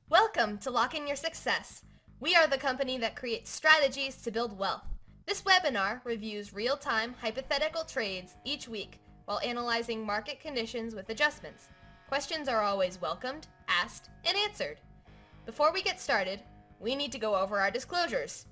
Welcome to Lock in Your Success. We are the company that creates strategies to build wealth. This webinar reviews real-time hypothetical trades each week while analyzing market conditions with adjustments. Questions are always welcomed, asked, and answered. Before we get started, we need to go over our disclosures.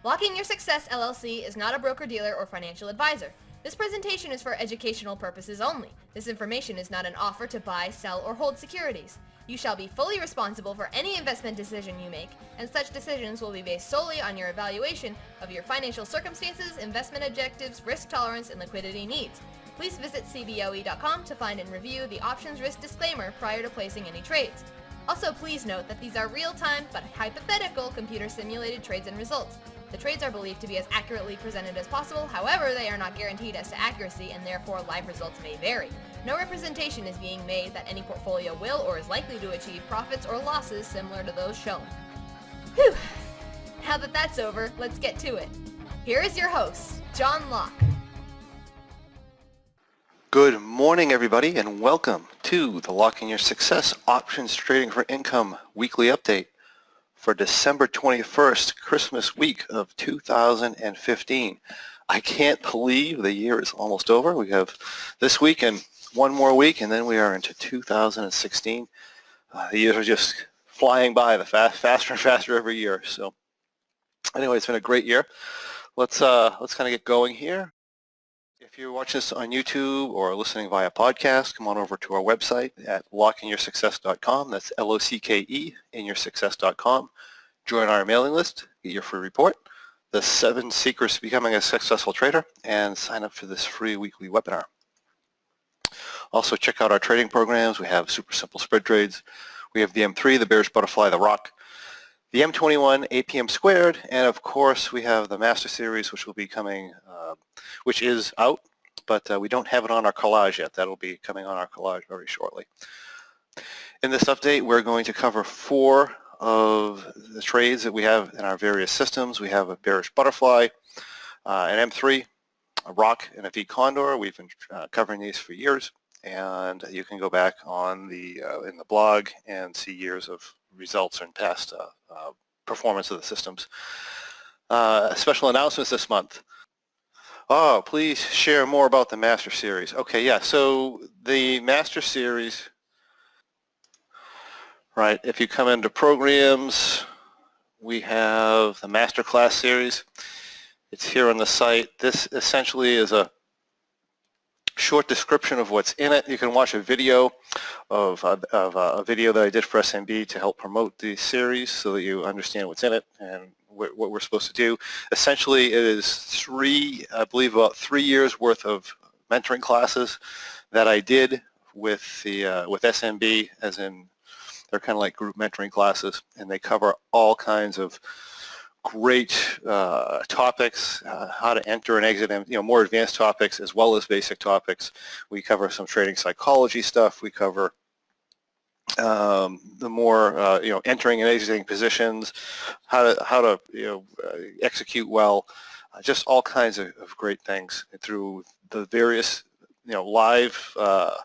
Locking Your Success LLC is not a broker-dealer or financial advisor. This presentation is for educational purposes only. This information is not an offer to buy, sell, or hold securities. You shall be fully responsible for any investment decision you make, and such decisions will be based solely on your evaluation of your financial circumstances, investment objectives, risk tolerance, and liquidity needs. Please visit cboe.com to find and review the options risk disclaimer prior to placing any trades. Also, please note that these are real-time but hypothetical computer-simulated trades and results. The trades are believed to be as accurately presented as possible, however, they are not guaranteed as to accuracy and therefore live results may vary. No representation is being made that any portfolio will or is likely to achieve profits or losses similar to those shown. Whew! Now that that's over, let's get to it. Here is your host, John Locke. Good morning, everybody, and welcome to the Locking Your Success Options Trading for Income Weekly Update for December 21st, Christmas week of 2015. I can't believe the year is almost over. We have this week and one more week, and then we are into 2016. The years are just flying by, faster and faster every year. So anyway, it's been a great year. Let's kind of get going here. If you're watching this on YouTube or listening via podcast, come on over to our website at lockeinyoursuccess.com. That's L-O-C-K-E, inyoursuccess.com. Join our mailing list, get your free report, the 7 Secrets to Becoming a Successful Trader, and sign up for this free weekly webinar. Also, check out our trading programs. We have super simple spread trades. We have the M3, the Bearish Butterfly, the Rock, the M21, APM squared, and of course we have the Master Series, which will be coming, which is out, but we don't have it on our collage yet. That'll be coming on our collage very shortly. In this update, we're going to cover 4 of the trades that we have in our various systems. We have a Bearish Butterfly, an M3, a Rock, and a Vcondor. We've been covering these for years, and you can go back on the in the blog and see years of results and past performance of the systems. Special announcements this month. Oh, please share more about the Master Series. Okay, yeah, so the Master Series, right, if you come into programs, we have the Masterclass Series. It's here on the site. This essentially is a short description of what's in it. You can watch a video of a video that I did for SMB to help promote the series so that you understand what's in it and what we're supposed to do. Essentially, it is I believe about 3 years worth of mentoring classes that I did with the with SMB, as in they're kind of like group mentoring classes, and they cover all kinds of great topics, how to enter and exit, and more advanced topics as well as basic topics. We cover some trading psychology stuff. We cover the more entering and exiting positions, how to execute well, just all kinds of great things through the various live live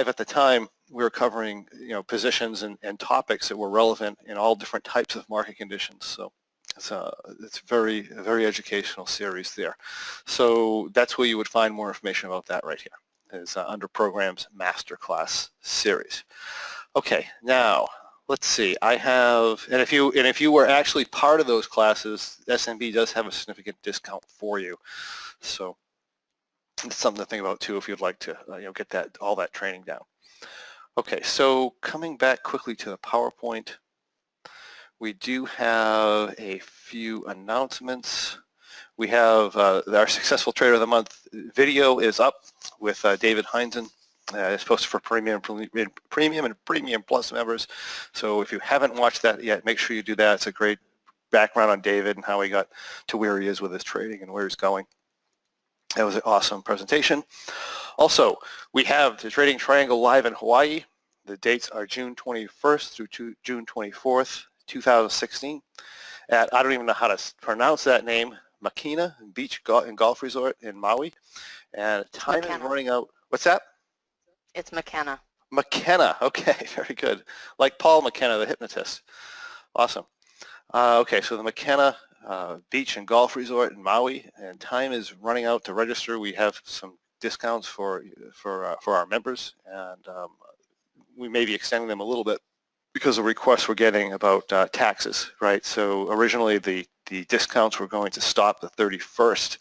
at the time. We were covering positions and topics that were relevant in all different types of market conditions. So it's a very educational series there. So that's where you would find more information about that right here. Is under Programs Masterclass Series. Okay, now let's see. I have, and if you were actually part of those classes, SMB does have a significant discount for you. So it's something to think about too if you'd like to get all that training down. Okay, so coming back quickly to the PowerPoint, we do have a few announcements. We have our Successful Trader of the Month video is up with David Heinzen. It's posted for Premium and Premium Plus members. So if you haven't watched that yet, make sure you do that. It's a great background on David and how he got to where he is with his trading and where he's going. That was an awesome presentation. Also, we have the Trading Triangle live in Hawaii. The dates are June 21st through June 24th, 2016. At, I don't even know how to pronounce that name, Makina Beach and Golf Resort in Maui. And time is running out. What's that? It's McKenna. McKenna. Okay, very good. Like Paul McKenna, the hypnotist. Awesome. Okay, so the McKenna Beach and Golf Resort in Maui, and time is running out to register. We have some discounts for our members, and we may be extending them a little bit because of requests we're getting about taxes, right? So originally the discounts were going to stop the 31st.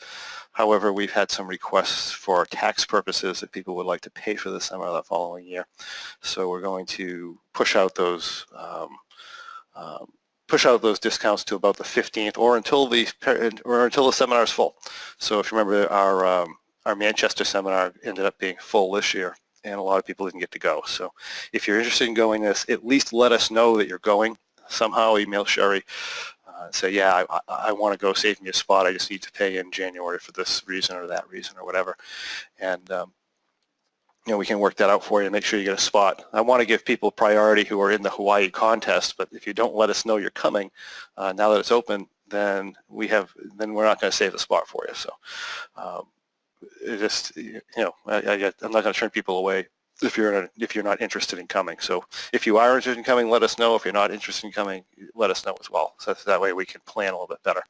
However, we've had some requests for tax purposes that people would like to pay for the seminar the following year. So we're going to push out those discounts to about the 15th, or until the seminar is full. So if you remember, our Manchester seminar ended up being full this year, and a lot of people didn't get to go. So if you're interested in going this, at least let us know that you're going. Somehow email Sherry, say, yeah, I want to go, save me a spot. I just need to pay in January for this reason or that reason or whatever. And we can work that out for you and make sure you get a spot. I want to give people priority who are in the Hawaii contest, but if you don't let us know you're coming, now that it's open, then we're not going to save the spot for you. So I'm not going to turn people away if you're not interested in coming. So if you are interested in coming, let us know. If you're not interested in coming, let us know as well. So that way we can plan a little bit better.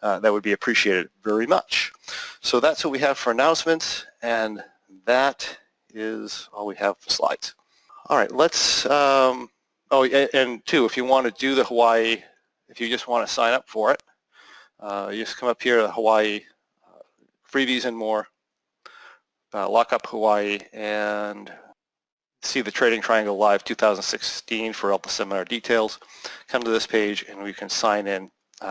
That would be appreciated very much. So that's what we have for announcements, and that is all we have for slides. All right, let's, and two, if you want to do the Hawaii, if you just want to sign up for it, you just come up here to Hawaii, freebies and more, lock up Hawaii, and see the Trading Triangle Live 2016 for all the seminar details. Come to this page and we can sign in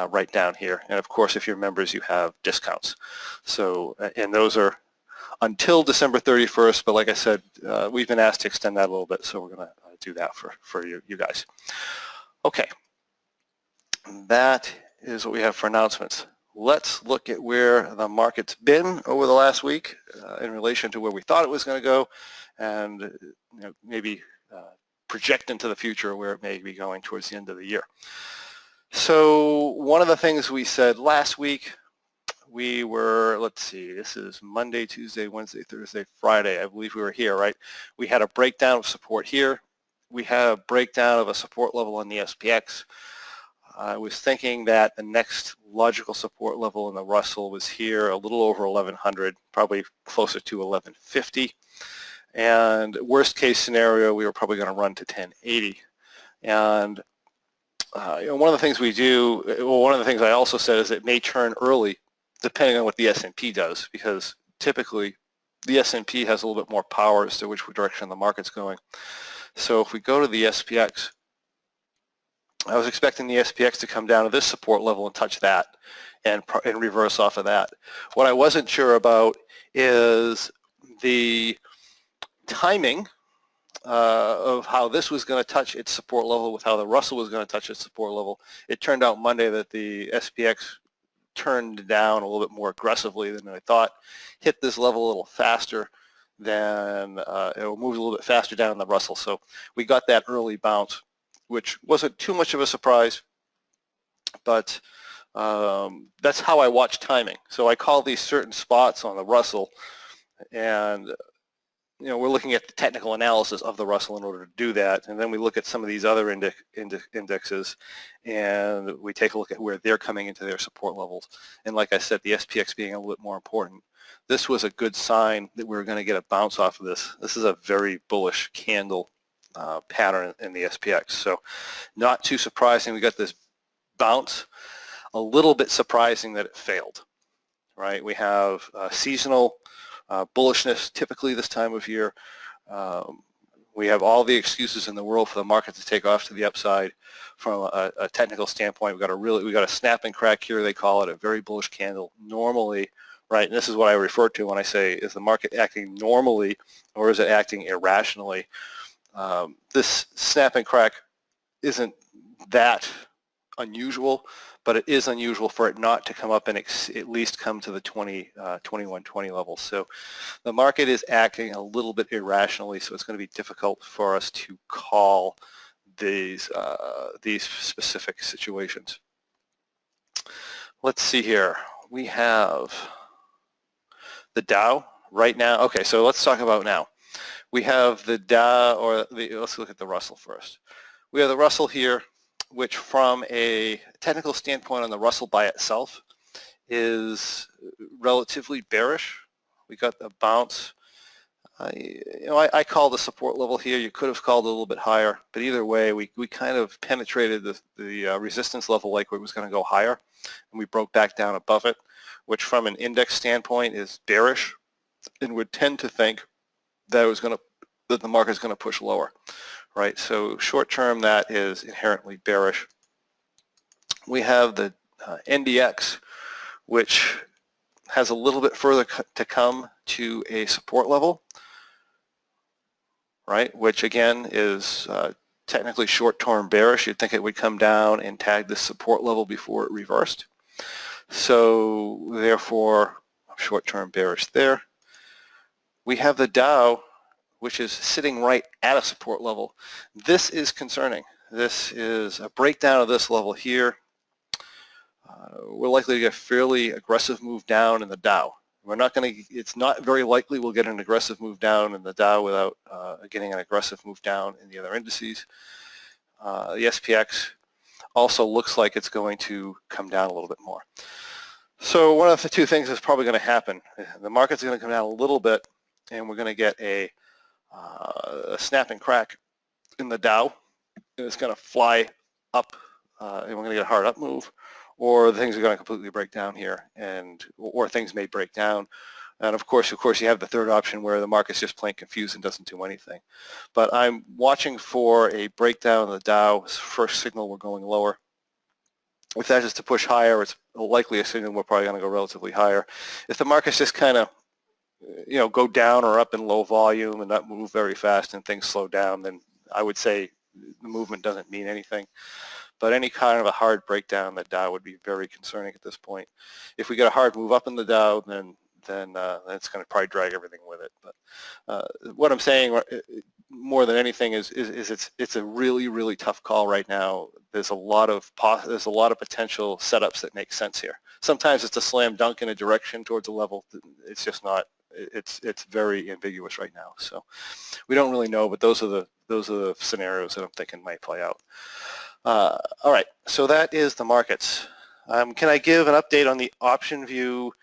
right down here. And of course, if you're members, you have discounts. So, and those are until December 31st, but like I said, we've been asked to extend that a little bit, so we're going to do that for you guys. Okay, that is what we have for announcements. Let's look at where the market's been over the last week in relation to where we thought it was going to go, and maybe project into the future where it may be going towards the end of the year. So one of the things we said last week, we were, let's see, this is Monday, Tuesday, Wednesday, Thursday, Friday. I believe we were here, right? We had a breakdown of support here. We had a breakdown of a support level on the SPX. I was thinking that the next logical support level in the Russell was here, a little over 1100, probably closer to 1150. And worst case scenario, we were probably going to run to 1080. And one of the things we do, well, one of the things I also said is it may turn early depending on what the S&P does, because typically the S&P has a little bit more power as to which direction the market's going. So if we go to the SPX, I was expecting the SPX to come down to this support level and touch that and reverse off of that. What I wasn't sure about is the timing of how this was going to touch its support level with how the Russell was going to touch its support level. It turned out Monday that the SPX turned down a little bit more aggressively than I thought, hit this level a little faster than, it moved a little bit faster down in the Russell. So we got that early bounce, which wasn't too much of a surprise, but that's how I watch timing. So I call these certain spots on the Russell, and we're looking at the technical analysis of the Russell in order to do that, and then we look at some of these other indexes, and we take a look at where they're coming into their support levels. And like I said, the SPX being a little bit more important, this was a good sign that we were going to get a bounce off of this. This is a very bullish candle pattern in the SPX. So not too surprising we got this bounce. A little bit surprising that it failed, right? We have seasonal bullishness typically this time of year. We have all the excuses in the world for the market to take off to the upside. From a technical standpoint, we got a snap and crack here, they call it, a very bullish candle. Normally, right, and this is what I refer to when I say, is the market acting normally or is it acting irrationally? This snap and crack isn't that unusual, but it is unusual for it not to come up and at least come to the 2120 level. So the market is acting a little bit irrationally, so it's going to be difficult for us to call these specific situations. Let's see here. We have the Dow right now. Okay, so let's talk about now. We have the Dow, let's look at the Russell first. We have the Russell here, which from a technical standpoint on the Russell by itself is relatively bearish. We got the bounce. I call the support level here. You could have called it a little bit higher, but either way, we kind of penetrated the resistance level like it was going to go higher, and we broke back down above it, which from an index standpoint is bearish, and would tend to think that that the market is going to push lower, right? So short term, that is inherently bearish. We have the NDX, which has a little bit further to come to a support level, right? Which again is technically short-term bearish. You'd think it would come down and tag the support level before it reversed. So therefore, short-term bearish there. We have the Dow, which is sitting right at a support level. This is concerning. This is a breakdown of this level here. We're likely to get a fairly aggressive move down in the Dow. It's not very likely we'll get an aggressive move down in the Dow without getting an aggressive move down in the other indices. The SPX also looks like it's going to come down a little bit more. So one of the two things is probably going to happen. The market's going to come down a little bit, and we're going to get a snap and crack in the Dow, and it's going to fly up, and we're going to get a hard up move, or the things are going to completely break down here, or things may break down. And of course, you have the third option where the market's just plain confused and doesn't do anything. But I'm watching for a breakdown of the Dow. First signal we're going lower. If that is to push higher, it's likely a signal we're probably going to go relatively higher. If the market's just kind of go down or up in low volume and not move very fast and things slow down, then I would say the movement doesn't mean anything. But any kind of a hard breakdown in the Dow would be very concerning at this point. If we get a hard move up in the Dow, then it's going to probably drag everything with it. But what I'm saying more than anything is it's a really, really tough call right now. There's a lot of potential setups that make sense here. Sometimes it's a slam dunk in a direction towards a level. It's just not. It's very ambiguous right now. So we don't really know, but those are the scenarios that I'm thinking might play out. All right, so that is the markets. Can I give an update on the option view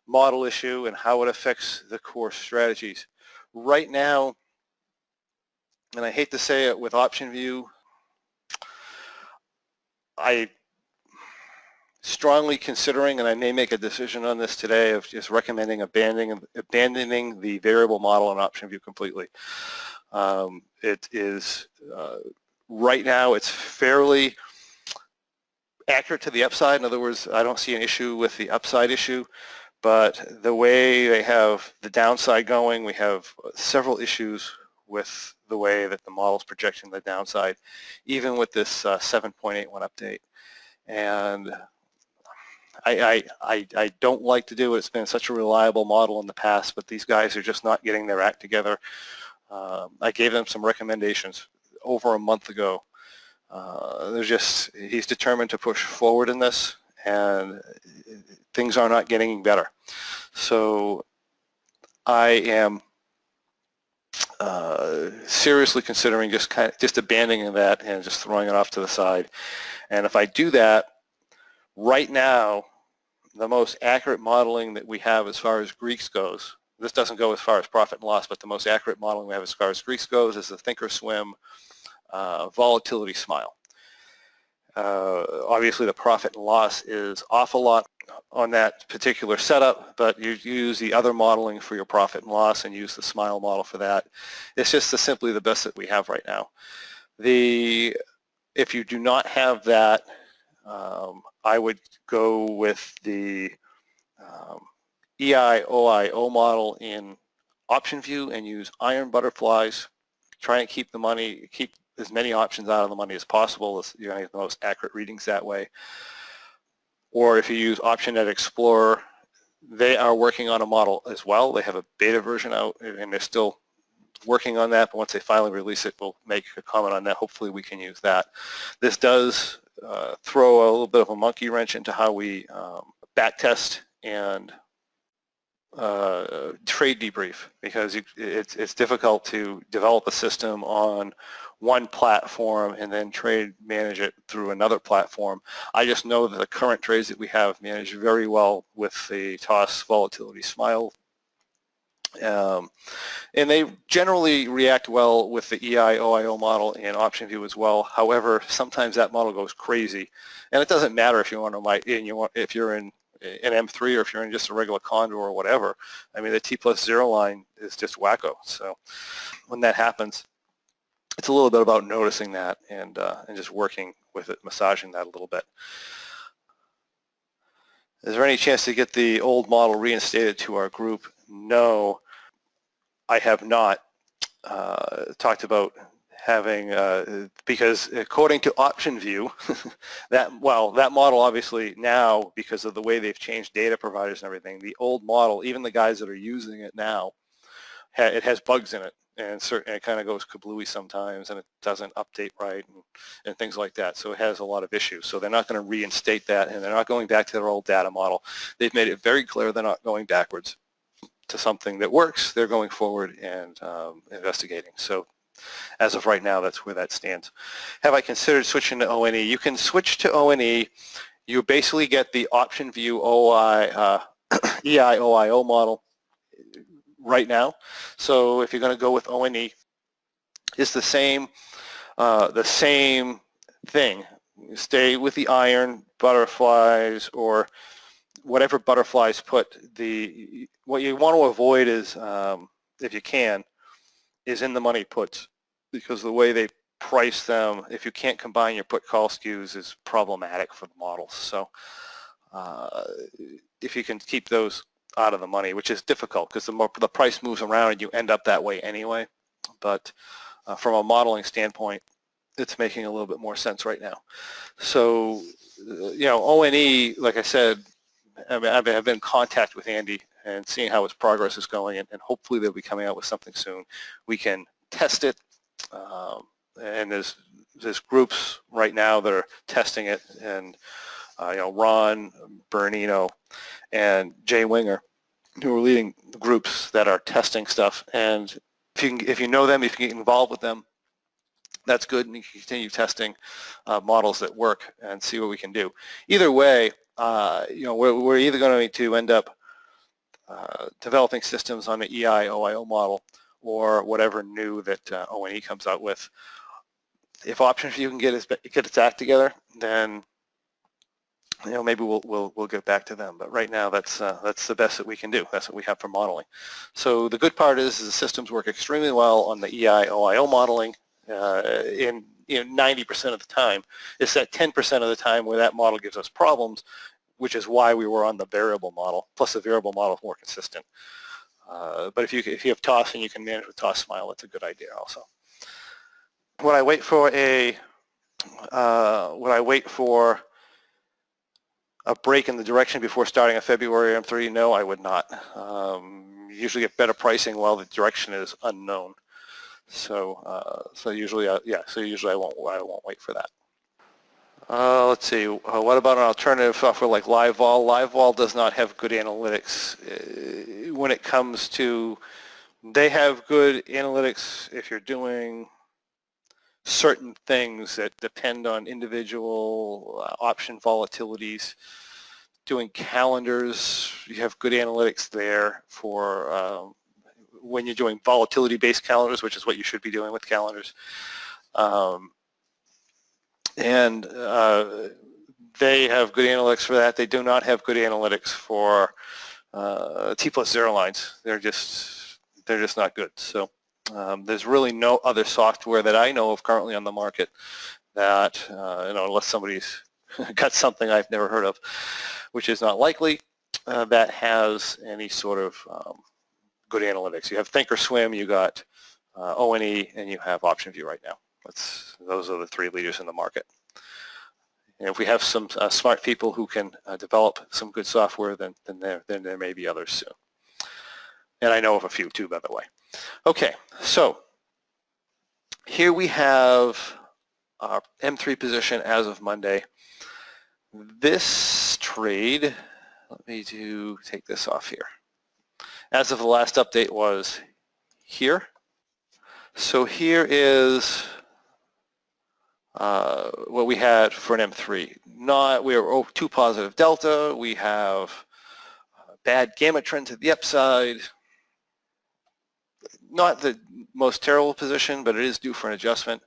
model issue and how it affects the core strategies? Right now, and I hate to say it, with option view, I strongly considering, and I may make a decision on this today, of just recommending abandoning the variable model in option view completely. It is right now it's fairly accurate to the upside. In other words, I don't see an issue with the upside issue, but the way they have the downside going, we have several issues with the way that the model's projecting the downside, even with this 7.81 update. And I don't like to do it. It's been such a reliable model in the past, but these guys are just not getting their act together. I gave them some recommendations over a month ago. He's determined to push forward in this, and things are not getting better. So I am seriously considering just abandoning that and just throwing it off to the side. And if I do that, right now, the most accurate modeling that we have as far as Greeks goes, this doesn't go as far as profit and loss, but the most accurate modeling we have as far as Greeks goes is the Thinkorswim volatility smile. Obviously, the profit and loss is off a lot on that particular setup, but you use the other modeling for your profit and loss and use the smile model for that. It's just simply the best that we have right now. If you do not have that, I would go with the EIOIO model in option view and use iron butterflies. Try and keep as many options out of the money as possible. You're going to get the most accurate readings that way. Or if you use OptionNet Explorer, they are working on a model as well. They have a beta version out, and they're still working on that, but once they finally release it, we'll make a comment on that. Hopefully we can use that. This does throw a little bit of a monkey wrench into how we backtest and trade debrief, because it's difficult to develop a system on one platform and then trade manage it through another platform. I just know that the current trades that we have manage very well with the toss volatility smile, and they generally react well with the EI-OIO model and option view as well. However, sometimes that model goes crazy, and it doesn't matter if if you're in an M3 or if you're in just a regular Condor or whatever. I mean, the T+0 line is just wacko. So when that happens, it's a little bit about noticing that and just working with it, massaging that a little bit. Is there any chance to get the old model reinstated to our group? No, I have not talked about having, because according to option view, that model obviously now, because of the way they've changed data providers and everything, the old model, even the guys that are using it now, it has bugs in it, and it kind of goes kablooey sometimes, and it doesn't update right, and things like that. So it has a lot of issues. So they're not going to reinstate that, and they're not going back to their old data model. They've made it very clear they're not going backwards to something that works. They're going forward and investigating. So as of right now, that's where that stands. Have I considered switching to ONE? You can switch to ONE. You basically get the option view EI-OIO model right now. So if you're going to go with ONE, it's the same thing. Stay with the iron, butterflies, or whatever butterflies put. What you want to avoid is, if you can, is in the money puts, because the way they price them, if you can't combine your put call skews, is problematic for the models. So if you can keep those out of the money, which is difficult because the price moves around and you end up that way anyway. But from a modeling standpoint, it's making a little bit more sense right now. So, ONE, like I said, I've been in contact with Andy and seeing how his progress is going, and hopefully they'll be coming out with something soon. We can test it, and there's groups right now that are testing it, and Ron, Bernino, and Jay Winger, who are leading the groups that are testing stuff. And if you know them, if you get involved with them, that's good, and you can continue testing models that work and see what we can do. Either way, we're either going to end up developing systems on the EI-OIO model or whatever new that ONE comes out with. If option view can get its act together, then maybe we'll get back to them. But right now, that's the best that we can do. That's what we have for modeling. So the good part is the systems work extremely well on the EI-OIO modeling in 90% of the time. It's that 10% of the time where that model gives us problems, which is why we were on the variable model. Plus, the variable model is more consistent. But if you have toss and you can manage with toss smile, that's a good idea also. Would I wait for a break in the direction before starting a February M3? No, I would not. You usually get better pricing while the direction is unknown. So usually I won't wait for that. Let's see. What about an alternative software like LiveVol? LiveVol does not have good analytics. When it comes to, they have good analytics if you're doing certain things that depend on individual option volatilities. Doing calendars, you have good analytics there for when you're doing volatility-based calendars, which is what you should be doing with calendars. And they have good analytics for that. They do not have good analytics for T+0 lines. They're just not good. So there's really no other software that I know of currently on the market that, unless somebody's got something I've never heard of, which is not likely, that has any sort of good analytics. You have Thinkorswim, you got ONE, and you have OptionView right now. Those are the three leaders in the market. And if we have some smart people who can develop some good software, then there may be others soon. And I know of a few too, by the way. Okay, so here we have our M3 position as of Monday. This trade, let me take this off here. as of the last update was here. So here is what we had for an M3. We are too positive delta. We have bad gamma trend to the upside. Not the most terrible position, but it is due for an adjustment.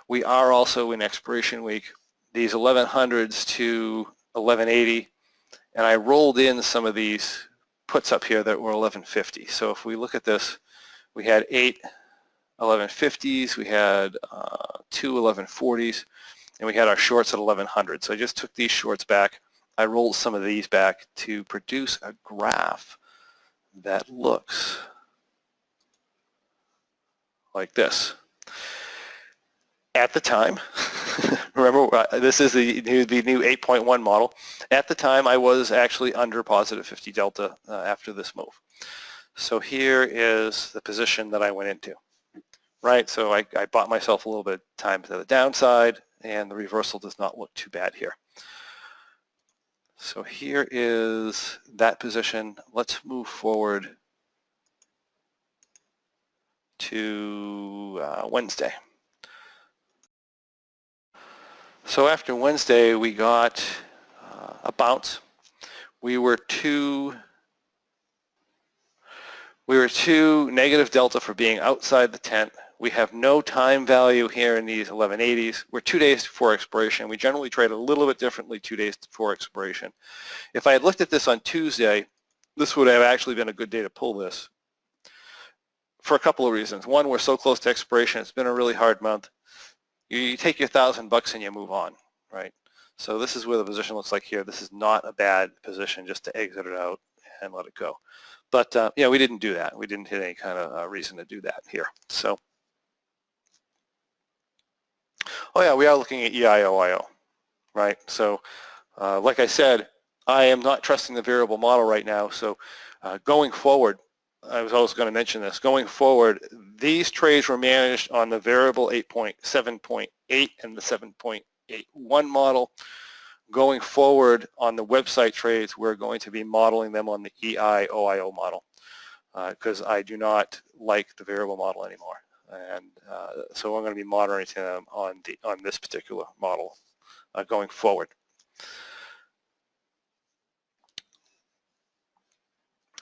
We are also in expiration week. These 1100s to 1180, and I rolled in some of these puts up here that were 1150. So if we look at this, we had 8 1150s, we had 2 1140s, and we had our shorts at 1100. So I just took these shorts back. I rolled some of these back to produce a graph that looks like this. At the time, remember this is the new 8.1 model. At the time, I was actually under positive 50 delta after this move. So here is the position that I went into, right? So I bought myself a little bit of time to the downside, and the reversal does not look too bad here. So here is that position. Let's move forward to Wednesday. So after Wednesday, we got a bounce. We were too negative delta for being outside the tent. We have no time value here in these 1180s. We're 2 days before expiration. We generally trade a little bit differently 2 days before expiration. If I had looked at this on Tuesday, this would have actually been a good day to pull this for a couple of reasons. One, we're so close to expiration. It's been a really hard month. You take your $1,000 and you move on, right? So this is where the position looks like here. This is not a bad position just to exit it out and let it go. But yeah, we didn't do that. We didn't hit any kind of reason to do that here. So, oh yeah, we are looking at EIOIO, right? So like I said, I am not trusting the variable model right now. So going forward, I was also going to mention this. Going forward, these trades were managed on the variable 8.7.8 and the 7.81 model. Going forward on the website trades, we're going to be modeling them on the EIOIO model because I do not like the variable model anymore. And so I'm going to be monitoring them on this particular model going forward.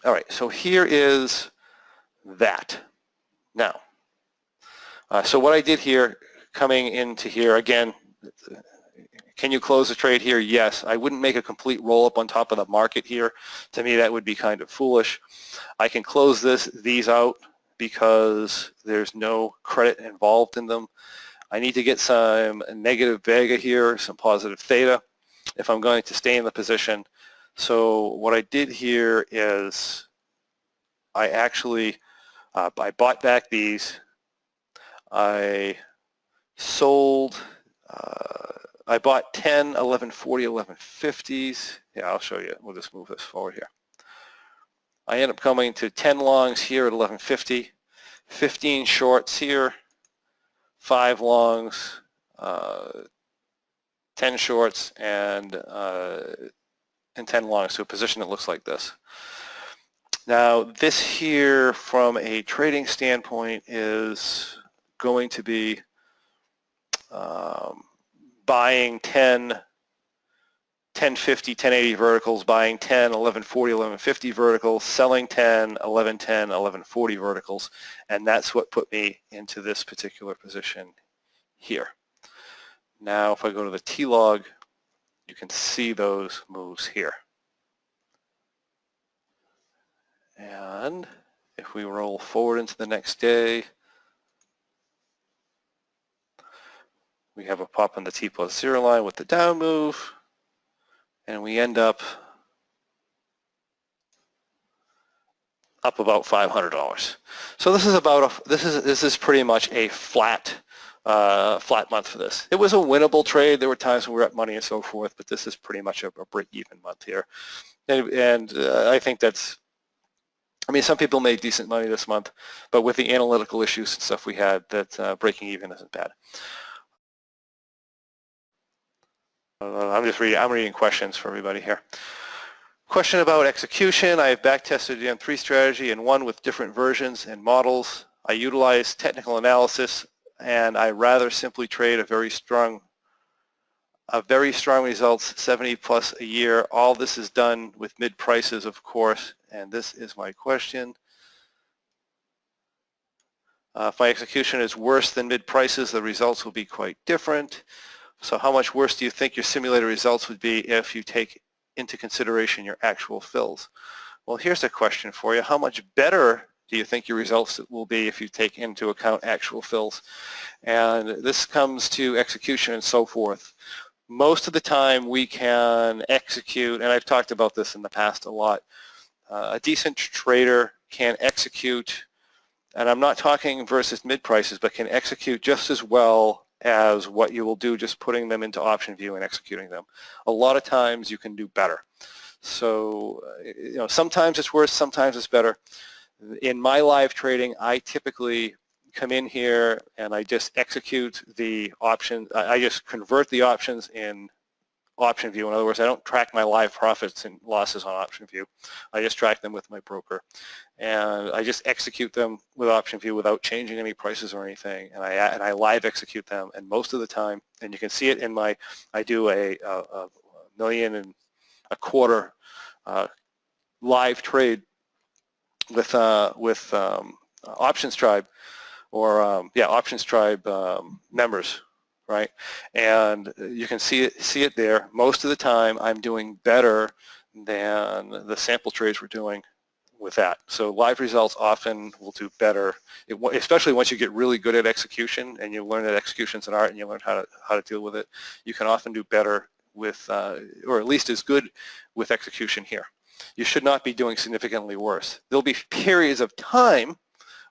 All right, so here is that. Now, so what I did here, coming into here, again, can you close the trade here? Yes. I wouldn't make a complete roll-up on top of the market here. To me, that would be kind of foolish. I can close these out because there's no credit involved in them. I need to get some negative vega here, some positive theta, if I'm going to stay in the position. So what I did here is I actually I bought back these. I sold. I bought 10 1140 1150s. Yeah, I'll show you. We'll just move this forward here. I end up coming to 10 longs here at 1150, 15 shorts here, 5 longs, 10 shorts, and 10 longs, so a position that looks like this. Now, this here, from a trading standpoint, is going to be buying 10, 1050, 1080 verticals, buying 10, 1140, 1150 verticals, selling 10, 1110, 1140 verticals, and that's what put me into this particular position here. Now, if I go to the T-log, you can see those moves here. And if we roll forward into the next day, we have a pop on the T+0 line with the down move, and we end up about $500. So this is about this is pretty much a flat month for this. It was a winnable trade. There were times when we were at money and so forth, but this is pretty much a break-even month here. And I think that's, I mean, some people made decent money this month, but with the analytical issues and stuff we had, that breaking even isn't bad. I'm reading questions for everybody here. Question about execution. I have backtested the M3 strategy and one with different versions and models. I utilize technical analysis, and I rather simply trade a very strong results, 70 plus a year. All this is done with mid prices, of course, and this is my question. If my execution is worse than mid prices, the results will be quite different. So how much worse do you think your simulated results would be if you take into consideration your actual fills? Well, here's a question for you. How much better do you think your results will be if you take into account actual fills? And this comes to execution and so forth. Most of the time we can execute, and I've talked about this in the past a lot, a decent trader can execute, and I'm not talking versus mid prices, but can execute just as well as what you will do just putting them into option view and executing them. A lot of times you can do better. So, sometimes it's worse, sometimes it's better. In my live trading, I typically come in here and I just execute the option. I just convert the options in option view. In other words, I don't track my live profits and losses on option view. I just track them with my broker. And I just execute them with option view without changing any prices or anything. And I live execute them. And most of the time, and you can see it in my, I do a $1.25 million live trade with Options Tribe, or Options Tribe members, right? And you can see it there. Most of the time, I'm doing better than the sample trades we're doing with that. So live results often will do better, especially once you get really good at execution and you learn that execution's an art and you learn how to deal with it. You can often do better with, or at least as good with execution here. You should not be doing significantly worse. There'll be periods of time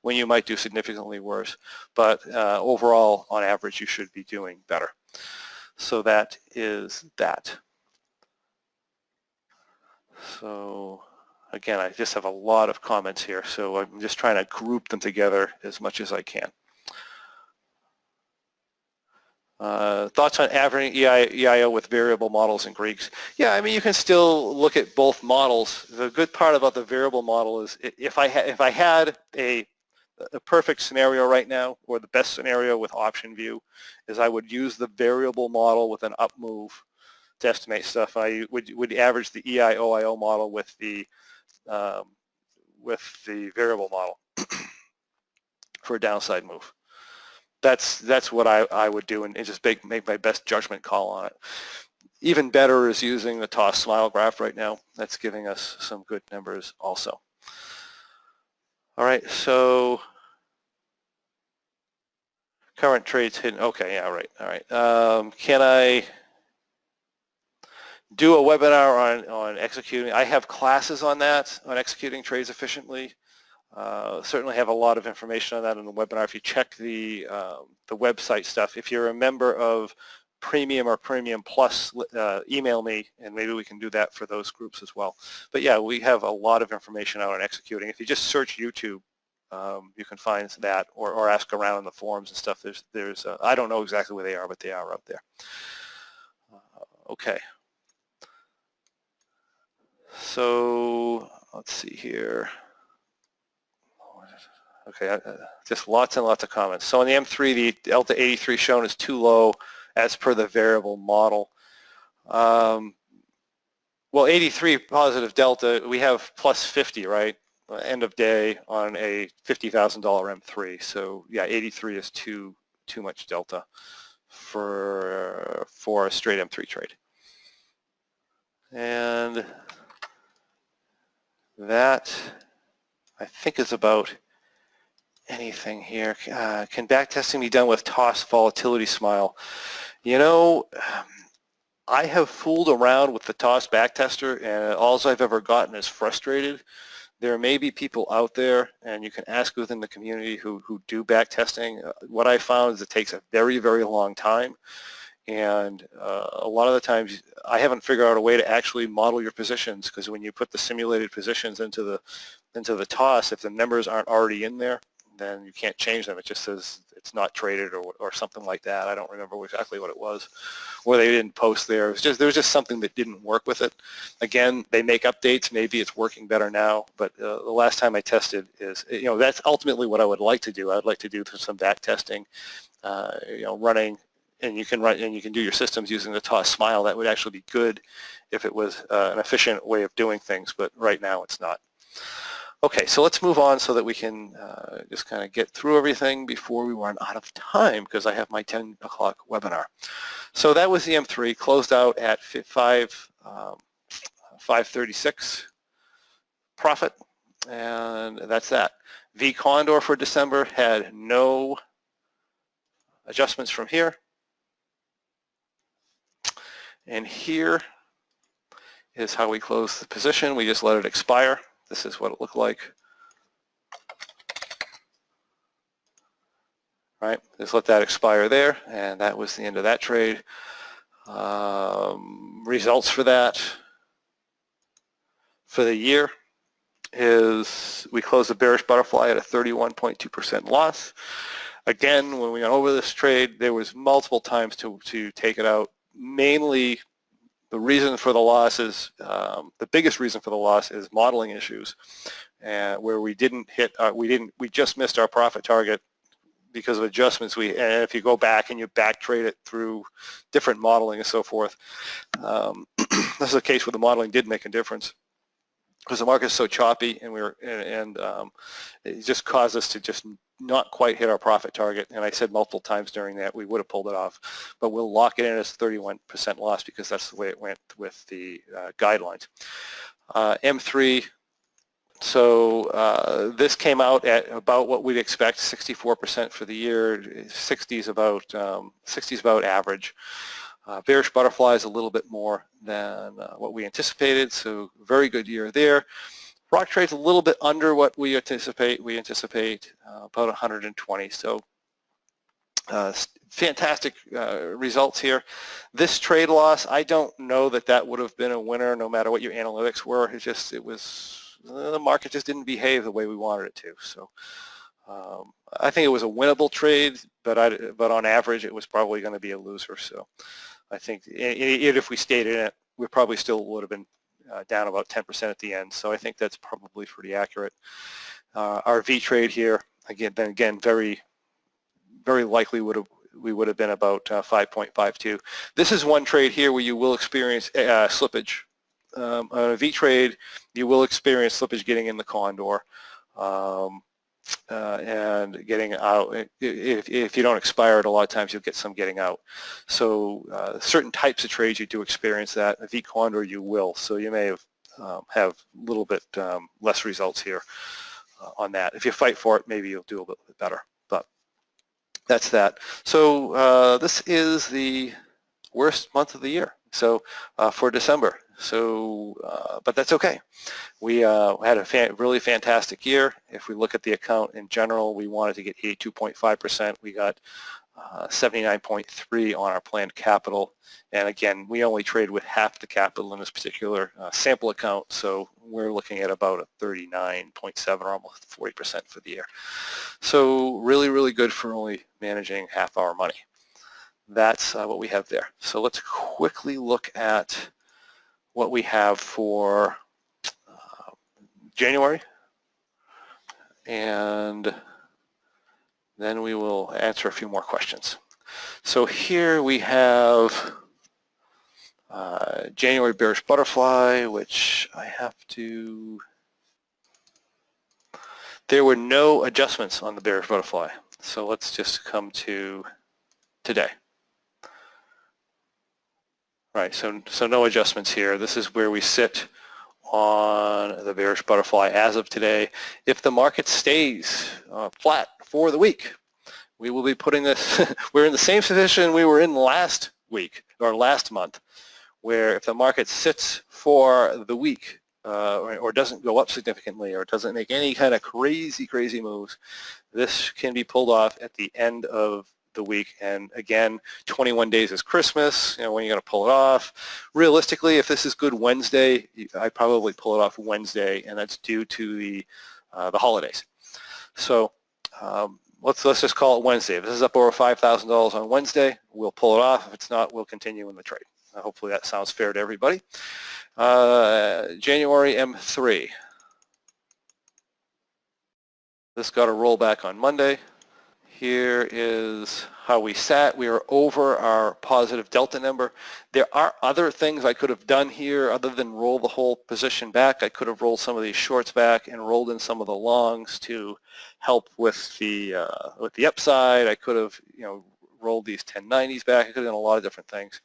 when you might do significantly worse, but overall, on average, you should be doing better. So that is that. So again, I just have a lot of comments here, so I'm just trying to group them together as much as I can. Thoughts on averaging EIO with variable models and Greeks? Yeah, I mean, you can still look at both models. The good part about the variable model is if I had a perfect scenario right now, or the best scenario with option view, is I would use the variable model with an up move to estimate stuff. I would average the EIO model with the variable model for a downside move. That's what I would do, and just make my best judgment call on it. Even better is using the TOS smile graph right now. That's giving us some good numbers also. All right, so current trades hidden. Okay, yeah, right. All right. Can I do a webinar on executing? I have classes on that, on executing trades efficiently. Certainly have a lot of information on that in the webinar. If you check the website stuff, if you're a member of Premium or Premium Plus, email me, and maybe we can do that for those groups as well. But yeah, we have a lot of information out on executing. If you just search YouTube, you can find that, or ask around in the forums and stuff. There's I don't know exactly where they are, but they are out there. Okay. So let's see here. Okay, just lots and lots of comments. So on the M3, the delta 83 shown is too low as per the variable model. Well, 83 positive delta, we have plus 50, right? End of day on a $50,000 M3. So yeah, 83 is too much delta for a straight M3 trade. And that, I think, is about anything here. Can backtesting be done with TOS volatility smile? You know, I have fooled around with the TOS backtester, and all I've ever gotten is frustrated. There may be people out there, and you can ask within the community who do backtesting. What I found is it takes a very, very long time, and a lot of the times I haven't figured out a way to actually model your positions, because when you put the simulated positions into the TOS, if the numbers aren't already in there, then you can't change them. It just says it's not traded or something like that. I don't remember exactly what it was, or they didn't post there. There was just something that didn't work with it. Again, they make updates. Maybe it's working better now, but the last time I tested is, that's ultimately what I would like to do. I'd like to do some back testing, running, and you can do your systems using the TOS Smile. That would actually be good if it was an efficient way of doing things, but right now it's not. Okay, so let's move on so that we can just kind of get through everything before we run out of time, because I have my 10 o'clock webinar. So that was the M3, closed out at 536 profit, and that's that. Vcondor for December had no adjustments from here. And here is how we close the position. We just let it expire. This is what it looked like. Right, just let that expire there, and that was the end of that trade. Results for that for the year is we closed the Bearish Butterfly at a 31.2% loss. Again, when we went over this trade, there was multiple times to take it out. Mainly, the reason for the loss is, the biggest reason for the loss is modeling issues, where we didn't hit, we just missed our profit target because of adjustments. And if you go back and you back trade it through different modeling and so forth, this is a case where the modeling did make a difference, because the market is so choppy, and it just caused us to just not quite hit our profit target. And I said multiple times during that we would have pulled it off, but we'll lock it in as 31% loss because that's the way it went with the guidelines. M3, so this came out at about what we'd expect, 64% for the year. 60 is about average. Bearish Butterfly is a little bit more than what we anticipated, so very good year there. Rock trade's a little bit under what we anticipate. We anticipate about 120. So fantastic results here. This trade loss, I don't know that would have been a winner no matter what your analytics were. The market just didn't behave the way we wanted it to. So I think it was a winnable trade, but on average it was probably going to be a loser. So I think if we stayed in it, we probably still would have been down about 10% at the end. So I think that's probably pretty accurate. Our V trade here, again, very, very likely we would have been about 5.52. This is one trade here where you will experience slippage. On a V trade, you will experience slippage getting in the condor and getting out. If you don't expire it, a lot of times you'll get some getting out. So certain types of trades you do experience that. A Vcondor you will. So you may have a little bit less results here on that. If you fight for it, maybe you'll do a little bit better. But that's that. So this is the worst month of the year. So for December. So, but that's okay. We had a really fantastic year. If we look at the account in general, we wanted to get 82.5%. We got 79.3 on our planned capital. And again, we only trade with half the capital in this particular sample account. So we're looking at about a 39.7 or almost 40% for the year. So really, really good for only managing half our money. That's what we have there. So let's quickly look at what we have for January, and then we will answer a few more questions. So here we have January Bearish Butterfly, which I have to... There were no adjustments on the Bearish Butterfly. So let's just come to today. Right, so no adjustments here. This is where we sit on the Bearish Butterfly as of today. If the market stays flat for the week, we will be putting this, we're in the same position we were in last week or last month, where if the market sits for the week or doesn't go up significantly or doesn't make any kind of crazy moves, this can be pulled off at the end of the week. And again, 21 days is Christmas, when you're going to pull it off. Realistically, if this is good Wednesday, I'd probably pull it off Wednesday, and that's due to the holidays. So let's just call it Wednesday. If this is up over $5,000 on Wednesday, we'll pull it off. If it's not, we'll continue in the trade. Hopefully that sounds fair to everybody. January M3. This got a rollback on Monday. Here is how we sat. We are over our positive delta number. There are other things I could have done here other than roll the whole position back. I could have rolled some of these shorts back and rolled in some of the longs to help with the upside. I could have, rolled these 1090s back. I could have done a lot of different things.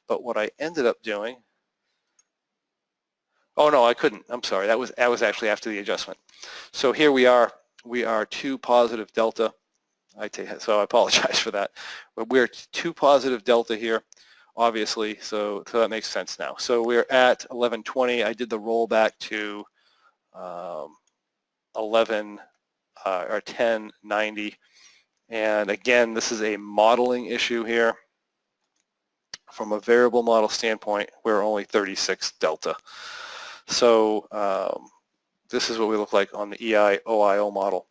But what I ended up doing, oh no, I couldn't. I'm sorry. That was actually after the adjustment. So here we are. We are 2 positive delta. So I apologize for that. But we're 2 positive delta here, obviously, so that makes sense now. So we're at 1120. I did the rollback to 1090. And again, this is a modeling issue here. From a variable model standpoint, we're only 36 delta. So this is what we look like on the EI-OIO model.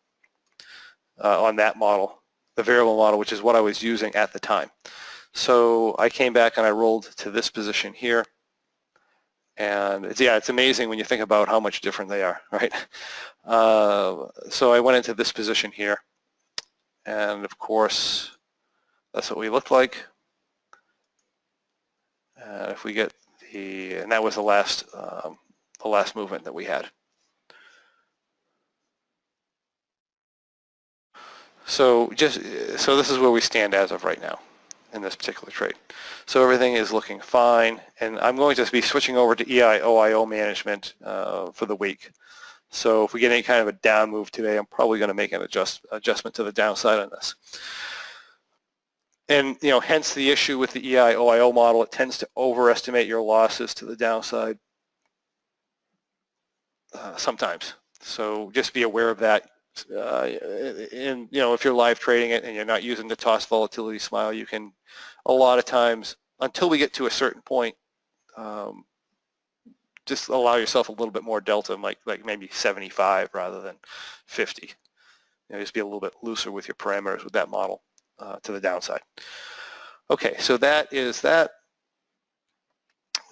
On that model, the variable model, which is what I was using at the time. So I came back and I rolled to this position here. And it's amazing when you think about how much different they are, right? So I went into this position here. And of course, that's what we looked like. If we get and that was the last movement that we had. So this is where we stand as of right now in this particular trade. So everything is looking fine, and I'm going to be switching over to EI-OIO management for the week. So if we get any kind of a down move today, I'm probably going to make an adjustment to the downside on this. And hence the issue with the EI-OIO model, it tends to overestimate your losses to the downside sometimes. So just be aware of that. If you're live trading it and you're not using the toss volatility smile, you can, a lot of times, until we get to a certain point, just allow yourself a little bit more delta, like maybe 75 rather than 50. Just be a little bit looser with your parameters with that model to the downside. Okay, so that is that,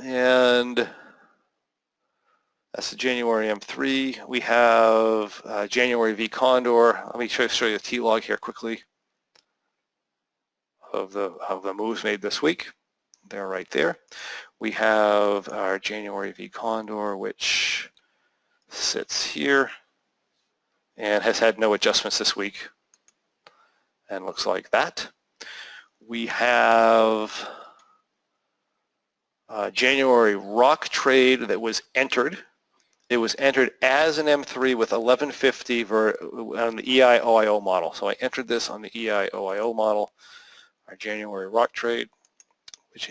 and that's the January M3. We have January Vcondor. Let me show you the T-log here quickly of the moves made this week. They're right there. We have our January Vcondor, which sits here and has had no adjustments this week and looks like that. We have January rock trade that was entered. It was entered as an M3 with 1150 on the EI-OIO model. So I entered this on the EI-OIO model, our January rock trade, which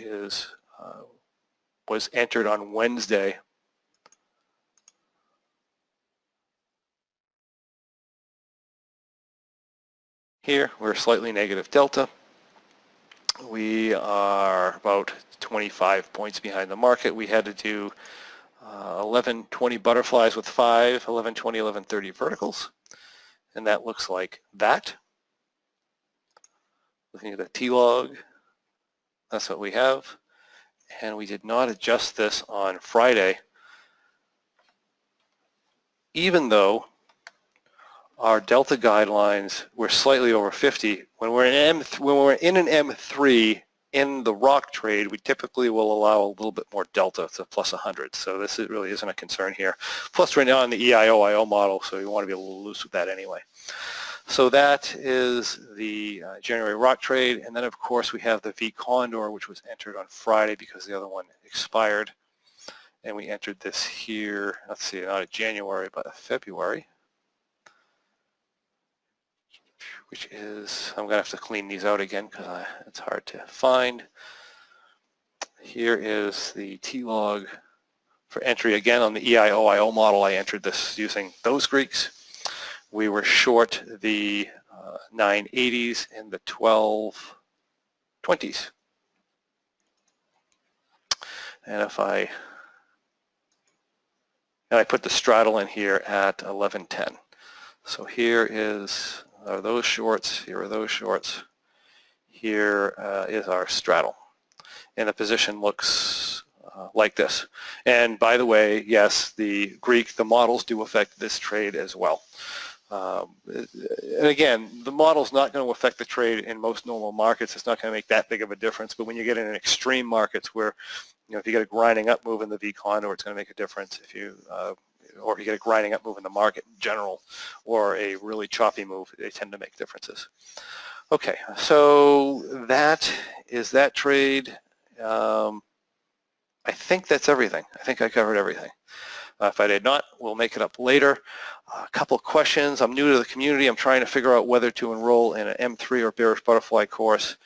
was entered on Wednesday. Here, we're slightly negative delta. We are about 25 points behind the market. We had to do 1120 butterflies with 5, 1120, 1130 verticals. And that looks like that. Looking at the T-log, that's what we have. And we did not adjust this on Friday, even though our delta guidelines were slightly over 50. When we're in an M3 in the rock trade, we typically will allow a little bit more delta to plus 100. So this really isn't a concern here. Plus we're now in the EI-OIO model, so you want to be a little loose with that anyway. So that is the January rock trade. And then of course we have the Vcondor, which was entered on Friday because the other one expired. And we entered this here, let's see, not a January, but a February, which is, I'm going to have to clean these out again because it's hard to find. Here is the T-log for entry. Again, on the EI-OIO model, I entered this using those Greeks. We were short the 980s and the 1220s. And I put the straddle in here at 1110. So here is are those shorts. Here are those shorts. Here is our straddle. And the position looks like this. And by the way, yes, the models do affect this trade as well. And again, the model's not going to affect the trade in most normal markets. It's not going to make that big of a difference. But when you get in extreme markets where, if you get a grinding up move in the Vcondor, it's going to make a difference. Or if you get a grinding up move in the market in general, or a really choppy move, they tend to make differences. Okay, so that is that trade. I think that's everything. I think I covered everything. If I did not, we'll make it up later. A couple of questions. I'm new to the community. I'm trying to figure out whether to enroll in an M3 or Bearish Butterfly course.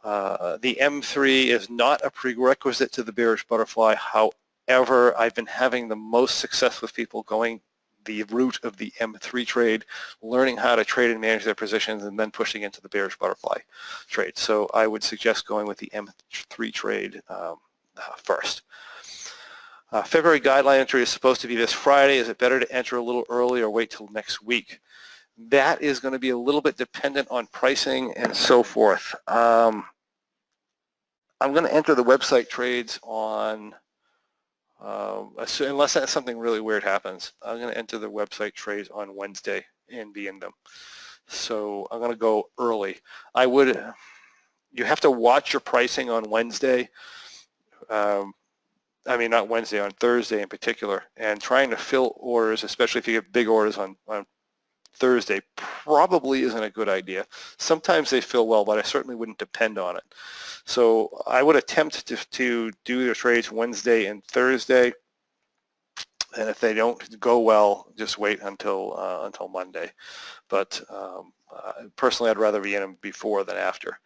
The M3 is not a prerequisite to the Bearish Butterfly. However, I've been having the most success with people going the route of the M3 trade, learning how to trade and manage their positions, and then pushing into the Bearish Butterfly trade. So I would suggest going with the M3 trade first. February guideline entry is supposed to be this Friday. Is it better to enter a little early or wait till next week? That is going to be a little bit dependent on pricing and so forth. I'm going to enter the website trades on, unless something really weird happens, I'm going to enter the website trades on Wednesday and be in them. So I'm going to go early. You have to watch your pricing on Wednesday. I mean, not Wednesday, on Thursday in particular, and trying to fill orders, especially if you get big orders on Thursday, probably isn't a good idea. Sometimes they fill well, but I certainly wouldn't depend on it. So I would attempt to do the trades Wednesday and Thursday, and if they don't go well, just wait until Monday. But personally, I'd rather be in them before than after.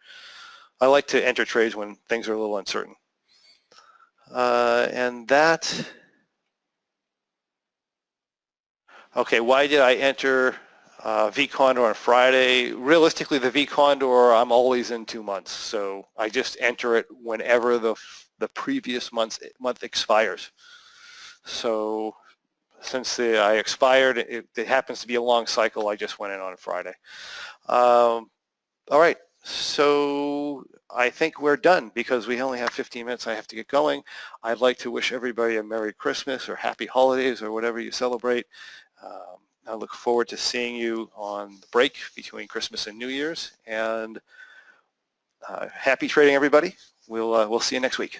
I like to enter trades when things are a little uncertain. And that, okay, why did I enter Vcondor on Friday? Realistically, the Vcondor, I'm always in 2 months, so I just enter it whenever the previous month expires. So since I expired, it happens to be a long cycle, I just went in on Friday. All right. So I think we're done because we only have 15 minutes. I have to get going. I'd like to wish everybody a Merry Christmas or Happy Holidays or whatever you celebrate. I look forward to seeing you on the break between Christmas and New Year's. And happy trading, everybody. We'll see you next week.